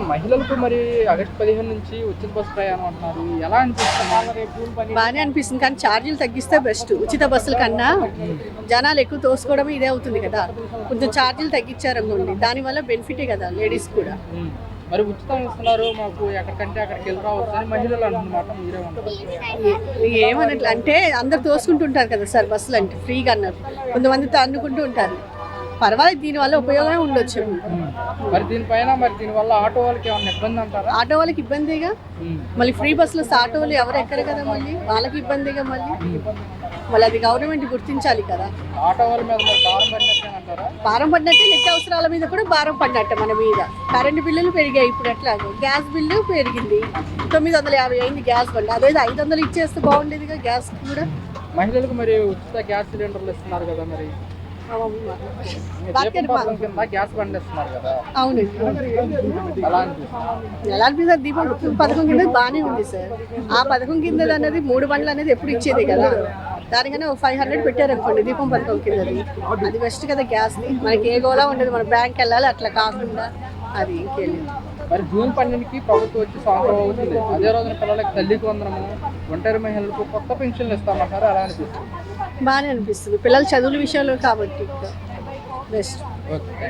మహిళలకు మరి ఆగస్టు 15 నుంచి ఉచిత బస్సు ప్రయాణం అంటున్నారు. ఎలా అనిపిస్తుంది? బాగానే అనిపిస్తుంది, కానీ ఛార్జీలు తగ్గిస్తే బెస్ట్. ఉచిత బస్సుల కన్నా జనాలు ఎక్కువ తోసుకోవడం ఇదే అవుతుంది కదా. కొంచెం ఛార్జీలు తగ్గించారనుకోండి, దానివల్ల బెనిఫిటే కదా లేడీస్ కూడా. మరి ఉచితం ఇస్తున్నారు, మాకు ఎక్కడికంటే అక్కడికి వెళ్ళి రావచ్చు అని మహిళలు అంటున్నమాట. మీరేమంటారు? ఏమన్నట్లు అంటే అందరు తోసుకుంటుంటారు కదా సార్, బస్సులు అంటే ఫ్రీగా అన్నారు. కొంతమంది తన్నుకుంటూ ఉంటారు. పర్వాలేదు, దీనివల్ల ఉపయోగమే ఉండొచ్చు. మరి దీనివల్ల ఆటో వాళ్ళకి ఏమైనా ఇబ్బంది అంటారా? ఆటో వాళ్ళకి ఇబ్బందిగా, మళ్ళీ ఫ్రీ బస్సులో ఆటోలు ఎవరు ఎక్కరు కదా, మళ్ళీ వాళ్ళకి ఇబ్బందిగా. మళ్ళీ అది గవర్నమెంట్ గుర్తించాలి కదా. ఆటో వాళ్ళ మీద భారం పడినట్టేనంటారా? భారం పడినట్టే, నిత్యావసరాల మీద కూడా భారం పడినట్టే మన మీద. కరెంటు బిల్లులు పెరిగాయి, ఇప్పుడు ఎట్లా గ్యాస్ బిల్లు పెరిగింది. 950 అయింది గ్యాస్ బండి. అదే 500 ఇచ్చేస్తే బాగుండేదిగా గ్యాస్ కూడా. మహిళలకు మరి ఉచిత గ్యాస్ సిలిండర్లు ఇస్తున్నారు కదా, మరి గ్యాస్ బండి ఇస్తున్నారు కదా. అవునండి, ఎలా అనిపిస్తుంది? దీపం పథకం కింద బాగానే ఉంది సార్. ఆ పథకం కింద అనేది 3 బండ్లు అనేది ఎప్పుడు ఇచ్చేది కదా. దానికన్నా 500 పెట్టారనుకోండి దీపం పథకం కిందది, అది బెస్ట్ కదా. గ్యాస్ది మనకి ఏ గోలా ఉండదు, మన బ్యాంక్ వెళ్ళాలి, అట్లా కాకుండా అది ఇంకెళ్ళింది. మరి జూన్ 12కి ప్రభుత్వం వచ్చి సంవత్సరం అవుతుంది. అదే రోజున పిల్లలకి తల్లికి వందనము, ఒంటరి మహిళలకు కొత్త పెన్షన్లు ఇస్తామంటారు. ఎలా అనిపిస్తుంది? బాగానే అనిపిస్తుంది, పిల్లల చదువుల విషయంలో కాబట్టి బెస్ట్. ఓకే.